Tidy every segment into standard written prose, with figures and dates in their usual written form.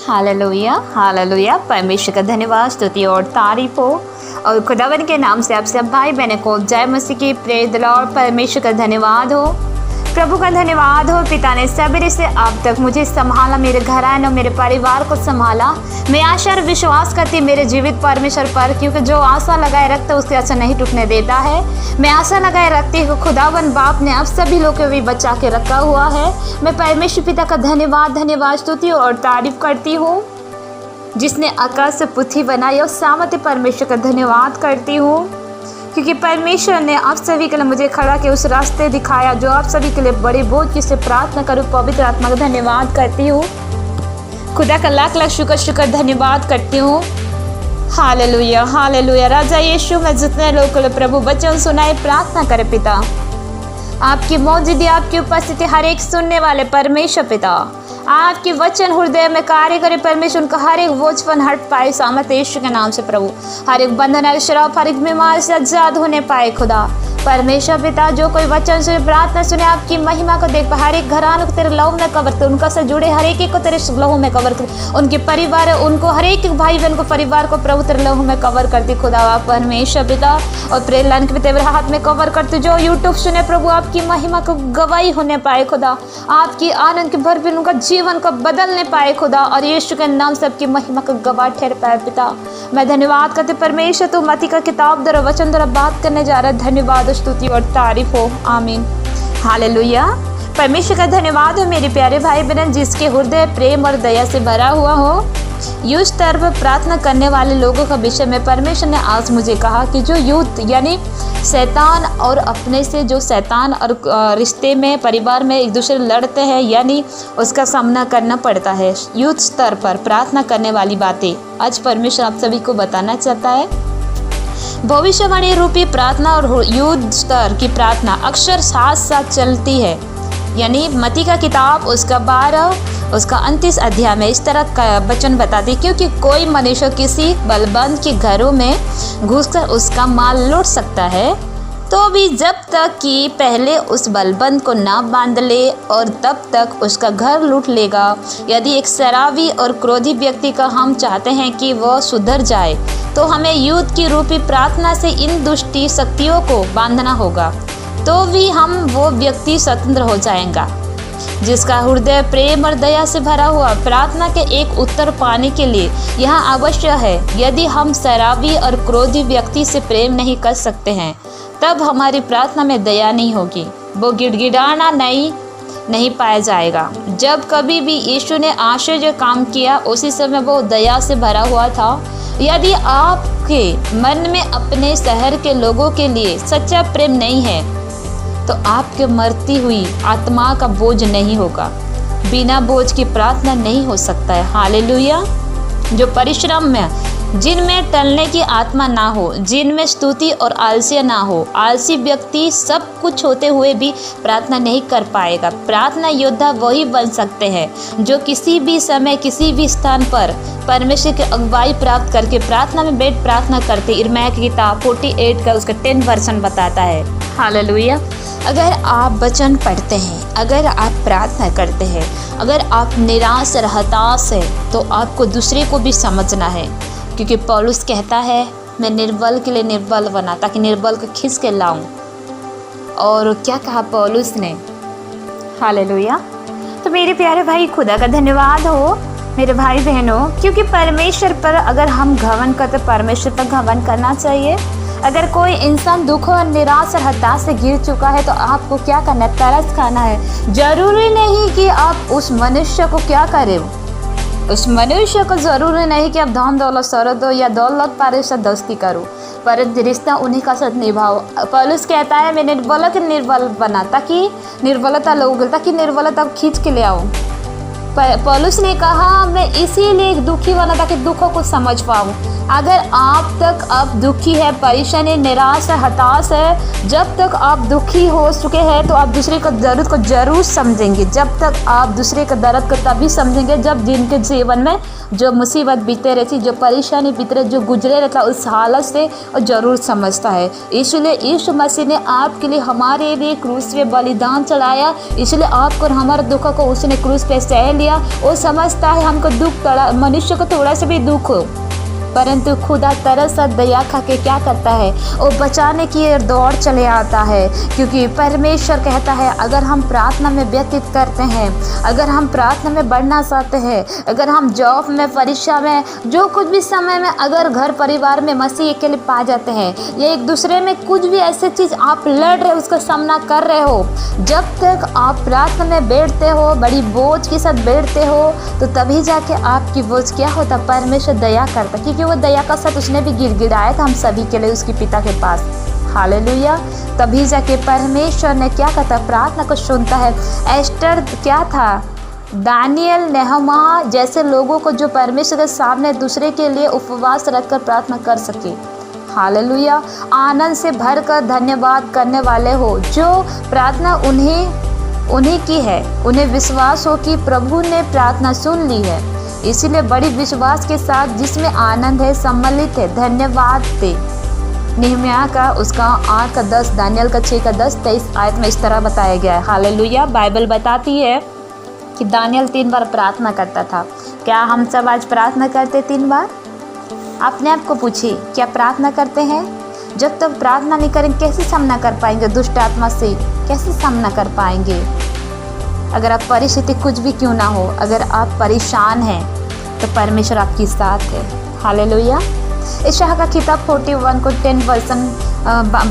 Hallelujah hallelujah. परमेश्वर का धन्यवाद, स्तुति और तारीफ हो। और खुदावन के नाम से आप सब भाई बहनों को जय मसीह की प्रेज द लॉर्ड। परमेश्वर का धन्यवाद हो, प्रभु का धन्यवाद हो। पिता ने सवेरे से अब तक मुझे संभाला, मेरे घराने और मेरे परिवार को संभाला। मैं आशा और विश्वास करती मेरे जीवित परमेश्वर पर, क्योंकि जो आशा लगाए रखता है उसकी आशा नहीं टूटने देता है। मैं आशा लगाए रखती हूँ खुदावन बाप ने अब सभी लोगों को भी बचा के रखा हुआ है। मैं परमेश्वर पिता का धन्यवाद स्तुति और तारीफ करती हूँ, जिसने आकाश से पृथ्वी बनाई, और सामर्थ्य परमेश्वर का धन्यवाद करती हूँ, क्योंकि परमेश्वर ने आप सभी के लिए मुझे खड़ा के उस रास्ते दिखाया जो आप सभी के लिए बड़ी बोझ से प्रार्थना करूँ। पवित्र आत्मा का धन्यवाद करती हूँ, खुदा का लाख लाख शुक्र धन्यवाद करती हूँ। Hallelujah hallelujah. राजा यीशु में जितने लोग को प्रभु वचन सुनाए, प्रार्थना करे पिता आपकी मौजूदगी, आपकी उपस्थिति हर एक सुनने वाले परमेश्वर पिता आपके वचन हृदय में कार्य करे परमेश्वर, उनका हर एक बोझपन हट पाए सामर्थ्य यीशु के नाम से प्रभु। हर एक बंधन, हर एक श्राप, हर एक बीमारी से आजाद होने पाए खुदा परमेश्वर पिता। जो कोई वचन सुने, प्रार्थना सुने, आपकी महिमा को देख पाए। हर एक घराने को तेरे लहू में कवर कर, उनका से जुड़े हर एक को तेरे लहू में कवर कर। उनके परिवार, उनको हर एक भाई बहन को, परिवार को प्रभु तेरे लहू में कवर करती खुदा आप परमेश्वर पिता। और प्रेरण के तेरे हाथ में कवर करती, जो यूट्यूब सुने प्रभु आपकी महिमा को गवाही होने पाए खुदा, आपकी आनंद के भरपूर उनका जीवन को बदलने पाए खुदा, और यीशु के नाम से आपकी महिमा को गवाह ठहर पाए पिता। मैं धन्यवाद करती परमेश्वर, तू मत्ती का किताब द्वारा वचन द्वारा बात करने जा रहा है। धन्यवाद, स्तुति और तारीफ हो, आमीन हालेलुया। परमेश्वर का धन्यवाद हो मेरे प्यारे भाई बहन, जिसके हृदय प्रेम और दया से भरा हुआ हो। युद्ध स्तर पर प्रार्थना करने वाले लोगों का विषय में परमेश्वर ने आज मुझे कहा कि जो युद्ध यानी शैतान और अपने से, जो शैतान और रिश्ते में, परिवार में एक दूसरे लड़ते हैं, यानी उसका सामना करना पड़ता है। युद्ध स्तर पर प्रार्थना करने वाली बातें आज परमेश्वर आप सभी को बताना चाहता है। भविष्यवाणी रूपी प्रार्थना और युद्ध स्तर की प्रार्थना अक्सर साथ साथ चलती है। यानी मत्ती का किताब उसका 12 उसका 29 अध्याय में इस तरह का वचन बताती, क्योंकि कोई मनुष्य किसी बलबंद के घरों में घुसकर उसका माल लूट सकता है, तो भी जब तक कि पहले उस बलबंद को ना बांध ले, और तब तक उसका घर लूट लेगा। यदि एक शराबी और क्रोधी व्यक्ति का हम चाहते हैं कि वह सुधर जाए, तो हमें युद्ध की रूपी प्रार्थना से इन दुष्टी शक्तियों को बांधना होगा, तो भी हम वो व्यक्ति स्वतंत्र हो जाएगा जिसका हृदय प्रेम और दया से भरा हुआ। प्रार्थना के एक उत्तर पाने के लिए यह आवश्यक है। यदि हम शराबी और क्रोधी व्यक्ति से प्रेम नहीं कर सकते हैं, तब हमारी प्रार्थना में दया नहीं होगी, वो गिड़गिड़ाना नहीं पाया जाएगा। जब कभी भी यीशु ने आश्चर्य काम किया, उसी समय वो दया से भरा हुआ था। यदि आपके मन में अपने शहर के लोगों के लिए सच्चा प्रेम नहीं है, तो आपके मरती हुई आत्मा का बोझ नहीं होगा। बिना बोझ की प्रार्थना नहीं हो सकता है। हालेलुया। जो परिश्रम में, जिनमें टलने की आत्मा ना हो, जिनमें स्तुति और आलस्य ना हो, आलसी व्यक्ति सब कुछ होते हुए भी प्रार्थना नहीं कर पाएगा। प्रार्थना योद्धा वही बन सकते हैं जो किसी भी समय, किसी भी स्थान पर परमेश्वर की अगुवाई प्राप्त करके प्रार्थना में बैठ प्रार्थना करते। इर्मिया की किताब 48 का उसका 10 वर्षन बताता है। हालेलुया। अगर आप वचन पढ़ते हैं, अगर आप प्रार्थना करते हैं, अगर आप निराश और हताश है, तो आपको दूसरे को भी समझना है, क्योंकि पौलुस कहता है मैं निर्बल के लिए निर्बल बना, ताकि निर्बल को खींच के लाऊं। और क्या कहा पौलुस ने? हालेलुया। तो मेरे प्यारे भाई, खुदा का धन्यवाद हो मेरे भाई बहनों, क्योंकि परमेश्वर पर अगर हम घमंड करते, परमेश्वर पर घमंड करना चाहिए। अगर कोई इंसान दुख और निराश और हताश से गिर चुका है, तो आपको क्या करना है? तरस खाना है। जरूरी नहीं कि आप उस मनुष्य को क्या करें, उस मनुष्य को जरूरी नहीं कि आप धन दौलत सौरत दो या दौलत पारे से दोस्ती करो, पर रिश्ता उन्हीं का साथ निभाओ। पौलुस कहता है मैं निर्बल के निर्बल बना, ताकि निर्बलता लोग, ताकि निर्बलता खींच के ले आऊँ। पौलुस ने कहा मैं इसीलिए दुखी बना, ताकि दुखों को समझ पाऊँ। अगर आप तक आप दुखी है, परेशानी, निराश है, हताश है, जब तक आप दुखी हो चुके हैं, तो आप दूसरे को दर्द को जरूर समझेंगे। जब तक आप दूसरे के दर्द को तभी समझेंगे जब जिनके जीवन में जो मुसीबत बीते रहती, जो परेशानी बीते रहे, जो गुजरे रहता, उस हालत से वो जरूर समझता है। इसलिए यीशु मसीह ने आपके लिए, हमारे लिए क्रूस पे बलिदान चढ़ाया, इसलिए आपको और हमारे दुखों को उसने क्रूस पे सह लिया। हालेलुया। वो समझता है हमको दुख थोड़ा, मनुष्य को थोड़ा सा भी दुख हो, परंतु खुदा तरस और दया खा के क्या करता है, वो बचाने की ओर दौड़ चले आता है। क्योंकि परमेश्वर कहता है अगर हम प्रार्थना में व्यतीत करते हैं, अगर हम प्रार्थना में बढ़ना चाहते हैं, अगर हम जॉब में, परीक्षा में, जो कुछ भी समय में अगर घर परिवार में मसीह के लिए पा जाते हैं, या एक दूसरे में कुछ भी ऐसे चीज़ आप लड़ रहे हो, उसका सामना कर रहे हो, जब तक आप प्रार्थना में बैठते हो, बड़ी बोझ के साथ बैठते हो, तो तभी जाके आपकी बोझ क्या होता, परमेश्वर दया करता। क्योंकि वो दया का साथ उसने भी गिड़गिड़ाया था हम सभी के लिए उसके पिता के पास। हालेलुया। तभी जाके परमेश्वर ने क्या कहता, प्रार्थना को सुनता है। एस्टर क्या था, दानियल, नेहमा जैसे लोगों को जो परमेश्वर के सामने दूसरे के लिए उपवास रखकर प्रार्थना कर सके। हालेलुया। आनंद से भरकर धन्यवाद करने वाले हो, जो प्रार्थना उन्हीं की है, उन्हें विश्वास हो कि प्रभु ने प्रार्थना सुन ली है, इसीलिए बड़ी विश्वास के साथ जिसमें आनंद है, सम्मिलित है, धन्यवाद दे। नेहम्याह का उसका 8 का 10, दानियल का 6 का 10, 23 आयत में इस तरह बताया गया है। हालेलुया। बाइबल बताती है कि दानियल 3 बार प्रार्थना करता था। क्या हम सब आज प्रार्थना करते 3 बार? अपने आप को पूछिए, क्या प्रार्थना करते हैं? जब तक प्रार्थना नहीं करेंगे कैसे सामना कर पाएंगे दुष्ट आत्मा से, कैसे सामना कर पाएंगे? अगर आप परिस्थिति कुछ भी क्यों ना हो, अगर आप परेशान हैं तो परमेश्वर आपके साथ है। हालेलुया। यशायाह का किताब 41 को 10 वर्सन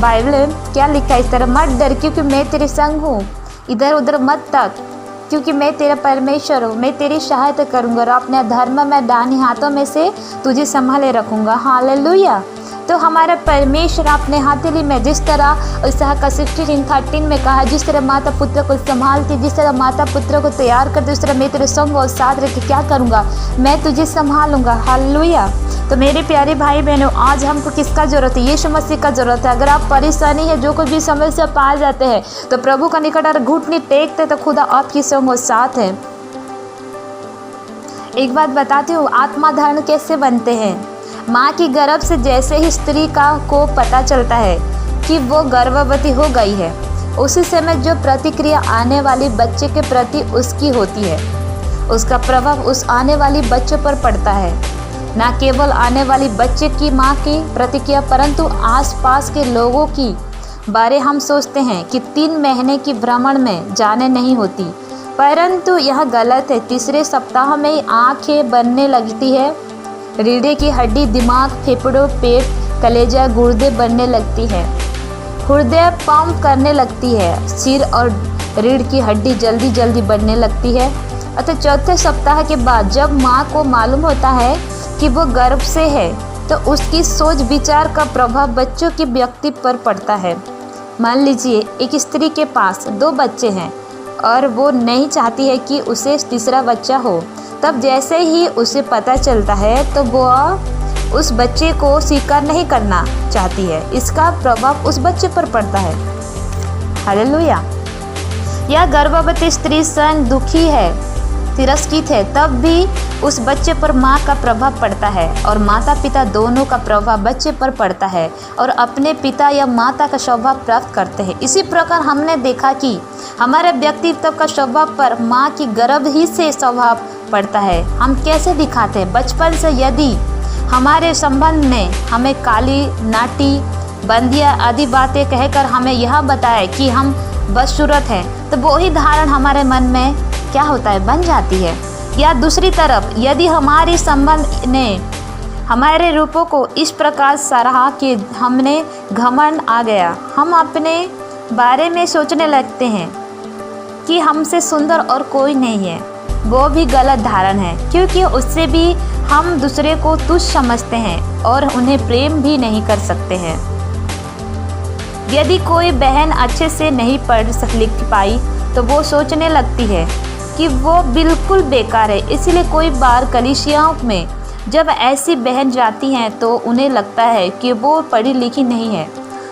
बाइबल में क्या लिखा है इस तरह, मत डर क्योंकि मैं तेरे संग हूँ, इधर उधर मत तक क्योंकि मैं तेरा परमेश्वर हूँ, मैं तेरी सहायता करूँगा और अपने धर्म में दाहिने हाथों में से तुझे संभाले रखूँगा। हालेलुया। तो हमारा परमेश्वर अपने हथेली में जिस तरह यशायाह का 16:13 में कहा, जिस तरह माता पुत्र को संभालती, जिस तरह माता पुत्र को तैयार करती, उस तरह मैं तेरे संग और साथ रह के क्या करूँगा, मैं तुझे संभालूंगा। हालेलुया। तो मेरे प्यारे भाई बहनों, आज हमको किसका ज़रूरत है? यीशु मसीह का ज़रूरत है। अगर आप परेशानी है, जो कुछ भी समस्या पा जाते हैं, तो प्रभु का निकट अगर घुटने टेकते तो खुदा आपकी संग और साथ है। एक बात बताती हूँ, आत्मा धारण कैसे बनते हैं? माँ की गर्भ से जैसे ही स्त्री को पता चलता है कि वो गर्भवती हो गई है, उसी समय जो प्रतिक्रिया आने वाली बच्चे के प्रति उसकी होती है, उसका प्रभाव उस आने वाली बच्चे पर पड़ता है। न केवल आने वाली बच्चे की माँ की प्रतिक्रिया, परंतु आसपास के लोगों की बारे हम सोचते हैं कि 3 महीने की भ्रमण में जाने नहीं होती, परंतु यह गलत है। तीसरे सप्ताह में ही आँखें बनने लगती है, रीढ़े की हड्डी, दिमाग, फेफड़ों, पेट, कलेजा, गुर्दे बनने लगती है, हृदय पंप करने लगती है, सिर और रीढ़ की हड्डी जल्दी जल्दी बनने लगती है। अतः चौथे सप्ताह के बाद जब माँ को मालूम होता है कि वो गर्भ से है, तो उसकी सोच विचार का प्रभाव बच्चों की व्यक्ति पर पड़ता है। मान लीजिए एक स्त्री के पास 2 बच्चे हैं और वो नहीं चाहती है कि उसे तीसरा बच्चा हो, तब जैसे ही उसे पता चलता है तो वो उस बच्चे को स्वीकार नहीं करना चाहती है। इसका प्रभाव उस बच्चे पर पड़ता है। हालेलुया। यह गर्भवती स्त्री स्वयं दुखी है, तिरस्कृत है, तब भी उस बच्चे पर माँ का प्रभाव पड़ता है और माता पिता दोनों का प्रभाव बच्चे पर पड़ता है और अपने पिता या माता का स्वभाव प्राप्त करते हैं। इसी प्रकार हमने देखा कि हमारे व्यक्तित्व का स्वभाव पर माँ की गर्भ ही से स्वभाव पड़ता है। हम कैसे दिखाते हैं? बचपन से यदि हमारे संबंध में हमें काली, नाटी, बंदिया आदि बातें कहकर हमें यह बताए कि हम बदसूरत हैं, तो वही धारण हमारे मन में क्या होता है, बन जाती है। या दूसरी तरफ यदि हमारी संबंध ने हमारे रूपों को इस प्रकार सराहा कि हमने घमंड आ गया, हम अपने बारे में सोचने लगते हैं कि हमसे सुंदर और कोई नहीं है, वो भी गलत धारण है, क्योंकि उससे भी हम दूसरे को तुच्छ समझते हैं और उन्हें प्रेम भी नहीं कर सकते हैं। यदि कोई बहन अच्छे से नहीं पढ़ लिख पाई तो वो सोचने लगती है कि वो बिल्कुल बेकार है। इसलिए कोई बार कलीसियाओं में जब ऐसी बहन जाती हैं तो उन्हें लगता है कि वो पढ़ी लिखी नहीं है,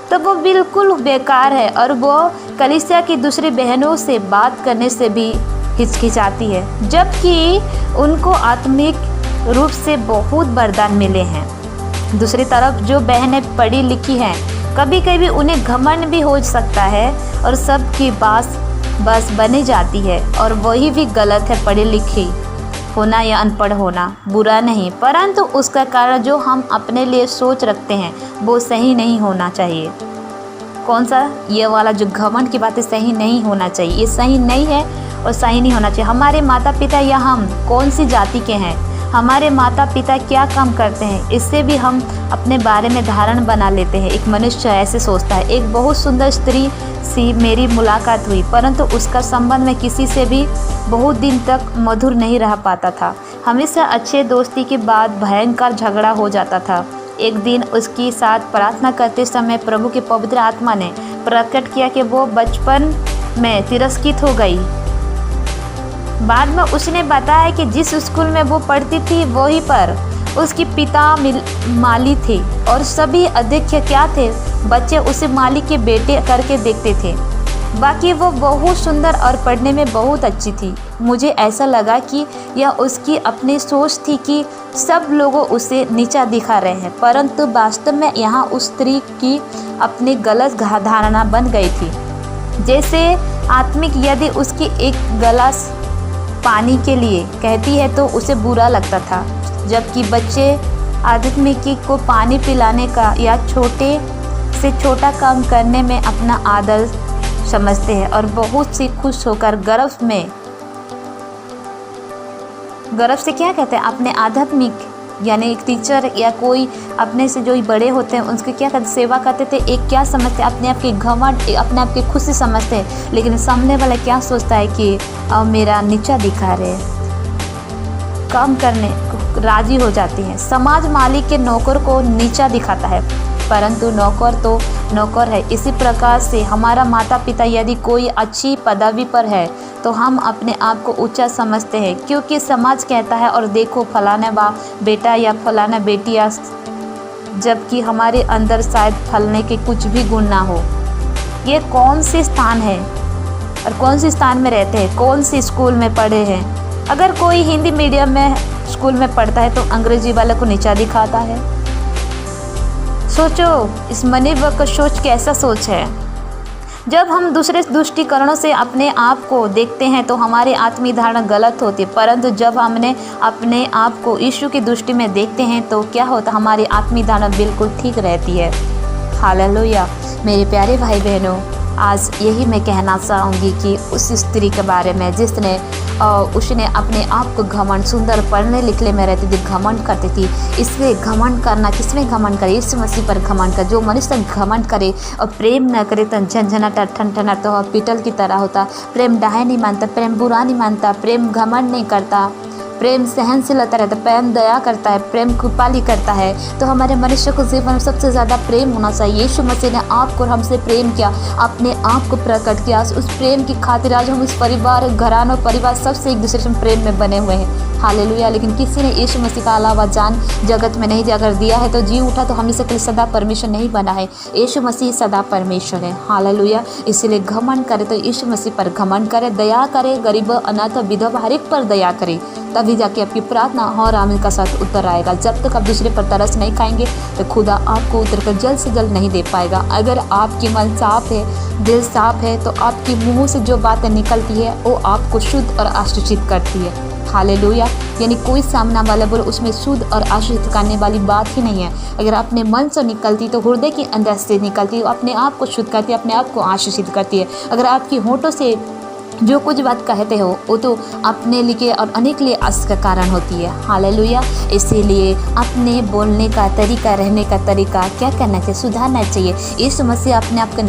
तो वो बिल्कुल बेकार है और वो कलीसिया की दूसरी बहनों से बात करने से भी हिचकिचाती है, जबकि उनको आत्मिक रूप से बहुत वरदान मिले हैं। दूसरी तरफ जो बहनें पढ़ी लिखी हैं, कभी कभी उन्हें घमंड भी हो सकता है और सबकी बात बस बनी जाती है, और वही भी गलत है। पढ़ी लिखी होना या अनपढ़ होना बुरा नहीं, परंतु उसका कारण जो हम अपने लिए सोच रखते हैं वो सही नहीं होना चाहिए। कौन सा? ये वाला जो घमंड की बातें सही नहीं होना चाहिए, ये सही नहीं है और सही नहीं होना चाहिए। हमारे माता पिता या हम कौन सी जाति के हैं, हमारे माता पिता क्या काम करते हैं, इससे भी हम अपने बारे में धारणा बना लेते हैं। एक मनुष्य ऐसे सोचता है। एक बहुत सुंदर स्त्री सी मेरी मुलाकात हुई, परंतु उसका संबंध में किसी से भी बहुत दिन तक मधुर नहीं रह पाता था। हमेशा अच्छे दोस्ती के बाद भयंकर झगड़ा हो जाता था। एक दिन उसके साथ प्रार्थना करते समय प्रभु की पवित्र आत्मा ने प्रकट किया कि वो बचपन में तिरस्कृत हो गई। बाद में उसने बताया कि जिस स्कूल में वो पढ़ती थी वहीं पर उसके पिता माली थे, और सभी अध्यक्ष क्या थे, बच्चे उसे माली के बेटे करके देखते थे। बाकी वो बहुत सुंदर और पढ़ने में बहुत अच्छी थी। मुझे ऐसा लगा कि यह उसकी अपनी सोच थी कि सब लोगों उसे नीचा दिखा रहे हैं, परंतु वास्तव में यहाँ उस स्त्री की अपनी गलत धारणा बन गई थी। जैसे आत्मिक यदि उसकी एक गिलास पानी के लिए कहती है तो उसे बुरा लगता था, जबकि बच्चे आध्यात्मिक को पानी पिलाने का या छोटे से छोटा काम करने में अपना आदर समझते हैं और बहुत सी खुश होकर गर्व से क्या कहते हैं, अपने आध्यात्मिक यानी एक टीचर या कोई अपने से जो बड़े होते हैं उनकी क्या करते, सेवा करते थे। एक क्या समझते, अपने आप की घमंड, अपने आप की खुशी समझते हैं, लेकिन सामने वाला क्या सोचता है कि मेरा नीचा दिखा रहे, काम करने को राजी हो जाती हैं। समाज मालिक के नौकर को नीचा दिखाता है, परंतु नौकर तो नौकर है। इसी प्रकार से हमारा माता पिता यदि कोई अच्छी पदवी पर है तो हम अपने आप को ऊंचा समझते हैं, क्योंकि समाज कहता है और देखो फलाना बेटा या फलाना बेटिया, जबकि हमारे अंदर शायद फलने के कुछ भी गुण ना हो। ये कौन सी स्थान है और कौन सी स्थान में रहते हैं, कौन सी स्कूल में पढ़े हैं। अगर कोई हिंदी मीडियम में स्कूल में पढ़ता है तो अंग्रेजी वाले को नीचा दिखाता है। सोचो, इस मनीव का सोच कैसा सोच है। जब हम दूसरे दृष्टिकोणों से अपने आप को देखते हैं तो हमारी आत्मीय धारणा गलत होती है, परंतु जब हमने अपने आप को यीशु की दृष्टि में देखते हैं तो क्या होता, हमारी आत्मीय धारणा बिल्कुल ठीक रहती है। हालेलुया। मेरे प्यारे भाई बहनों, आज यही मैं कहना चाहूँगी कि उस स्त्री के बारे में जिसने उसने अपने आप को घमंड, सुंदर पढ़ने लिखने में रहती थी, घमंड करती थी। इसलिए घमंड करना, किसमें घमंड करे, यीशु मसीह पर घमंड कर। जो मनुष्य घमंड करे और प्रेम न करे तो झंझनाटा ठनठनाता तो हॉस्पिटल की तरह होता। प्रेम डाहे नहीं मानता, प्रेम बुरा नहीं मानता, प्रेम घमंड नहीं करता, प्रेम सहनशीलता रहता है, प्रेम दया करता है, प्रेम कृपाली करता है। तो हमारे मनुष्य को जीवन में सबसे ज़्यादा प्रेम होना चाहिए। यीशु मसीह ने आपको और हमसे प्रेम किया, अपने आप को प्रकट किया। उस प्रेम की खातिर आज हम इस परिवार, घराना और परिवार सबसे एक दूसरे से प्रेम में बने हुए हैं। हालेलुया। लेकिन किसी ने यीशु मसीह का अलावा जान जगत में नहीं दिया। अगर दिया है तो जी उठा, तो हम इसके लिए सदा परमेश्वर नहीं बना है। यीशु मसीह सदा परमेश्वर है। हालेलुया। इसलिए घमंड करे तो यीशु मसीह पर घमंड करे, दया करे, गरीब, अनाथ, विधवा हर एक पर दया करे, तभी जाके आपकी प्रार्थना और आमीन का साथ उत्तर आएगा। जब तक आप दूसरे पर तरस नहीं खाएंगे तो खुदा आपको उत्तर कर जल्द से जल्द नहीं दे पाएगा। अगर आपकी मन साफ है, दिल साफ है, तो आपकी मुंह से जो बातें निकलती है वो आपको शुद्ध और आशीषित करती है। हालेलुया। यानी कोई सामना वाला बोले उसमें शुद्ध और आशीषित करने वाली बात ही नहीं है। अगर अपने मन से निकलती तो हृदय के अंदर से निकलती, अपने आप को शुद्ध करती है, अपने आप को आशीषित करती है। अगर आपकी होठों से जो कुछ बात कहते हो वो तो अपने लिए और अनेक लिए आस का कारण होती है। हालेलुया। इसीलिए अपने बोलने का तरीका, रहने का तरीका क्या करना चाहिए, सुधारना चाहिए। यीशु मसीह अपने आप को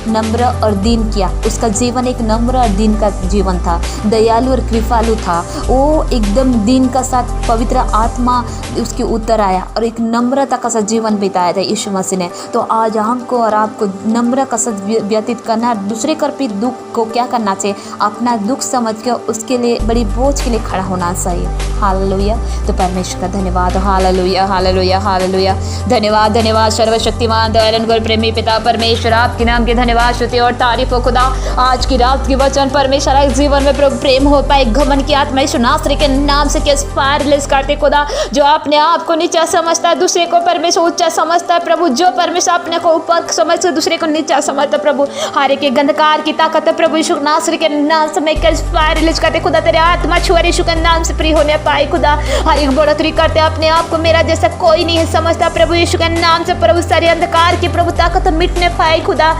नम्र और दीन किया। उसका जीवन एक नम्र और दीन का जीवन था, दयालु और कृपालु था। वो एकदम दीन का साथ पवित्र आत्मा उसके उत्तर आया और एक नम्रता का साथ जीवन बिताया था यीशु मसीह ने। तो आज हमको और आपको नम्र का साथ व्यतीत करना, दूसरे कर भी दुख को क्या करना चाहिए, अपना दुख समझ के उसके लिए बड़ी बोझ के लिए खड़ा होना चाहिए। हालेलुया। तो परमेश्वर का धन्यवाद। Hallelujah, hallelujah, hallelujah. धन्यवाद, धन्यवाद सर्वशक्तिमान दयालन गुरु प्रेमी पिता परमेश्वर, आपके नाम की धन्यवाद, स्तुति और तारीफ हो खुदा। आज की रात की वचन परमेश्वर एक जीवन में प्रभु प्रेम हो पाए, घमंड की आत्मा यीशु नासरी के नाम से किस पार रिलीज करते खुदा। जो अपने आप को नीचा समझता है, दूसरे को परमेश्वर ऊंचा समझता है प्रभु। जो परमेश्वर अपने को ऊपर समझ दूसरे को नीचा समझता है प्रभु, हर एक गंधकार की ताकत प्रभु यीशु नासरी के के नाम से मैं कैच फायर रिलीज करते खुदा, तेरे आत्मा छुआ यीशु के नाम से फ्री होने पाए खुदा। हर एक बढ़ोतरी करते अपने आप को, मेरा जैसा कोई नहीं है समझता प्रभु यीशु के नाम से प्रभु सारे अंधकार की प्रभु ताकत मिटने पाए खुदा।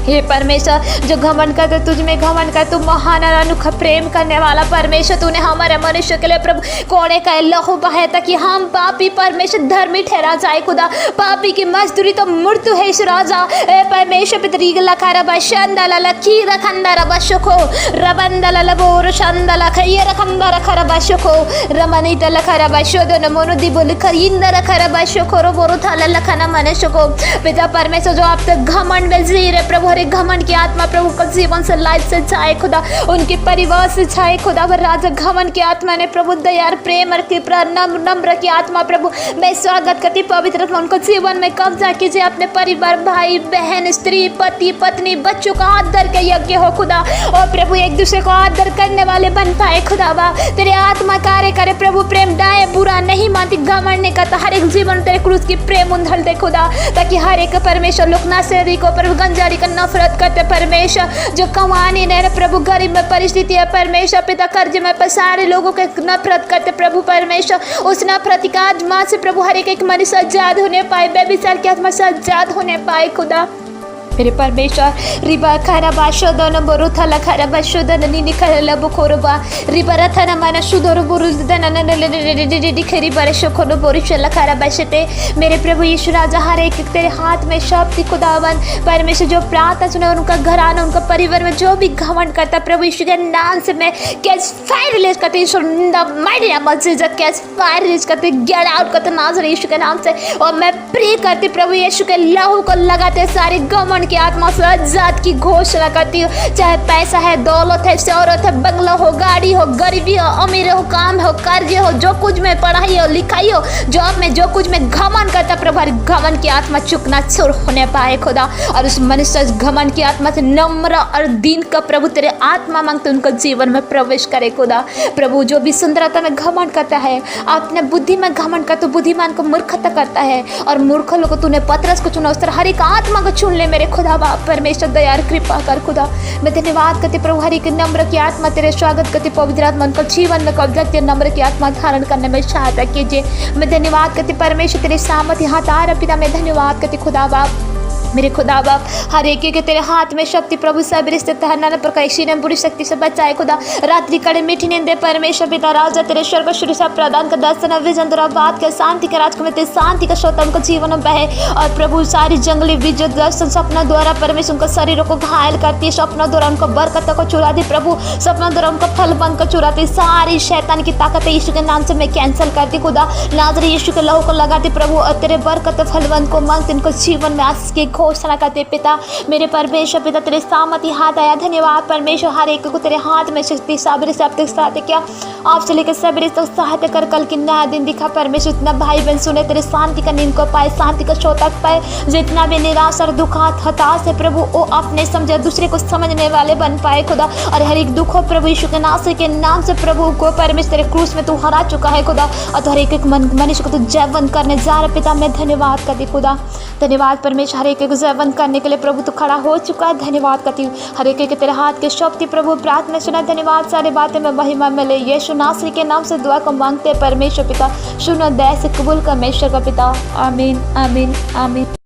हे परमेश्वर, जो घमंड करते तुझ में घमंड कर, तू महान और अनोखा प्रेम करने वाला परमेश्वर, तूने हमारे मनुष्य के लिए प्रभु कोड़े का लहू बहाया ताकि हम पापी परमेश्वर धर्मी ठहरा जाए खुदा। पापी की मजदूरी तो मृत्यु है इस राजा। ए परमेश्वर पितरी लखा बशंदा लकी रखंदा रबशको रबंदा लबोर शंदा लखय रखंदा रखर बशको रमनीत लखर बशोद नमोनु दिबुल खरिंदा रखर बशको रोबोरु थाला लखना मनुष्यको। पिता परमेश्वर, जो आप तक घमंड में जी रहे प्रभु, हर एक घमंड की आत्मा प्रभु का जीवन से लाइफ से छाए खुदा, उनके परिवार से छाए खुदा। वर राजा घमंड की आत्मा ने प्रभु दया प्रेम और कृपा नम्र की आत्मा प्रभु मैं स्वागत करती पवित्र आत्मा उनको जीवन में कब्जा कीजिए। अपने परिवार भाई बहन स्त्री पति पत्नी बच्चों का आदर के यज्ञ हो खुदा, और प्रभु एक दूसरे को आदर करने वाले बन पाए खुदा। तेरे आत्मा कार्य करे प्रभु, प्रेम डाये बुरा नहीं मानती, घमंड नहीं करता। हर एक जीवन तेरे क्रूस की प्रेम उंधल दे खुदा, ताकि हर एक परमेश्वर लोग नासेरी को प्रभु गंजारी का नफरत करते परमेश्वर, जो कमानी नहीं प्रभु गरीब में परिस्थिति है परमेश्वर पिता कर्ज में सारे लोगों के नफरत करते प्रभु परमेश्वर, उस नफरत का आत्मा से प्रभु हर एक मनुष्य आजाद होने पाए, बेबिचार की आत्मा से आजाद होने पाए खुदा। मेरे परमेश्वर रिबा खारा बाशोदन बोरुथा लखारा बाशोदन नी निखला बुखोरबा रिबा रथना माना सुदर बुरुदन दिखरी बरशो खोनो बोरिश लखारा बाशते। मेरे प्रभु यीशु राजा, हर एक तेरे हाथ में शक्ति खुदावन परमेश्वर, जो प्रार्थना सुने उनका घराना उनका परिवार में जो भी घमंड करता प्रभु यीशु के नाम से मैं कैच फायर रिलीज करती कैच फायर रिलीज करती, गेट आउट करते नाज़रेत यीशु के नाम से। और मैं प्रे करती प्रभु यीशु के लहू को लगाते सारे घमंड की आत्मा से आजाद की घोषणा करती हूँ। चाहे पैसा है, दौलत है, शौहरत है, बंगला हो, गाड़ी हो, गरीबी हो, अमीर हो, काम हो, कर्जे हो, जो कुछ में पढ़ाई हो लिखाई हो, जॉब में जो कुछ में घमंड करता प्रभु, हर घमंड की आत्मा चुकना चूर होने पाए खुदा। और उस मनुष्य घमंड की आत्मा से नम्र और दीन का प्रभु तेरे आत्मा मांगते उनका जीवन में प्रवेश करे खुदा। प्रभु जो भी सुंदरता में घमंड करता है, अपने बुद्धि में घमंड करता, बुद्धिमान को मूर्खता करता है, और मूर्ख लोग को तूने पतरस को चुना, उस तरह हर एक आत्मा को चुन ले मेरे खुदा बाप परमेश्वर, दया कृपा कर खुदा। मैं धन्यवाद करती प्रभु, हर एक नम्र की आत्मा तेरे स्वागत करती पवित्र आत्मा उनका जीवन में कब्जा तेरे नम्र की आत्मा धारण करने में सहायता कीजिए। मैं धन्यवाद करती परमेश्वर तेरे सामर्थ्य हाथ आ रहा पिता, मैं धन्यवाद करती खुदा बाप मेरे खुदा बाप, हर एक के तेरे हाथ में शक्ति प्रभु, सब रिश्ते नाना प्रकार इसी ने बुरी शक्ति से बचाए खुदा। रात्रि कड़े मीठी नींद दे परमेश्वर पिता राजा, तेरे स्वर्ग शुरू से प्रदान कर दर्शन विजन द्वारा बात के शांति के राजकुमार तेरे शांति का श्रोता उनका जीवन में बहे। और प्रभु सारी जंगली विजय दर्शन सपना द्वारा परमेश्वर उनका शरीरों को घायल करती है, सपनों द्वारा उनको बरकतों को चुरा दी प्रभु, सपनों द्वारा उनका फल बन कर चुराती, सारी शैतान की ताकत यीशु के नाम से मैं कैंसिल करती खुदा। नाज़रेत यीशु के लहू को लगाती प्रभु, और तेरे बरकत फलवंत को मांगते उनको जीवन में आज की घोषणा करते पिता। मेरे परमेश्वर पिता तेरे सामर्थ्य हाथ आया, धन्यवाद परमेश्वर, हर एक को तेरे हाथ में शक्ति साबरी से अब तक सहायता किया, आपसे लेकर सबरी तक सहायता कर, कल की नया दिन दिखा परमेश्वर। इतना भाई बहन सुने तेरे शांति का नींद को पाए, शांति का श्रोता पाए, जितना भी निराश और दुखात हताश है प्रभु, वो अपने समझे दूसरे को समझने वाले बन पाए खुदा। और हर एक दुख हो प्रभु यीशु के नासरी के नाम से प्रभु को परमेश्वर तेरे क्रूस में तू हरा चुका है खुदा, और हर एक मनुष्य को तू जयवंत करने जा रहे पिता। मैं धन्यवाद करती खुदा, धन्यवाद परमेश्वर, हर एक को जयवंत करने के लिए प्रभु तू खड़ा हो चुका है, धन्यवाद करती हूँ। हर एक के तेरे हाथ के शक्ति प्रभु प्रार्थना सुना, धन्यवाद, सारी बातें में महिमा मिले, यीशु नासरी के नाम से दुआ को मांगते हैं परमेश्वर पिता, सुनो दया से कबूल कर परमेश्वर का पिता, आमीन आमीन आमीन।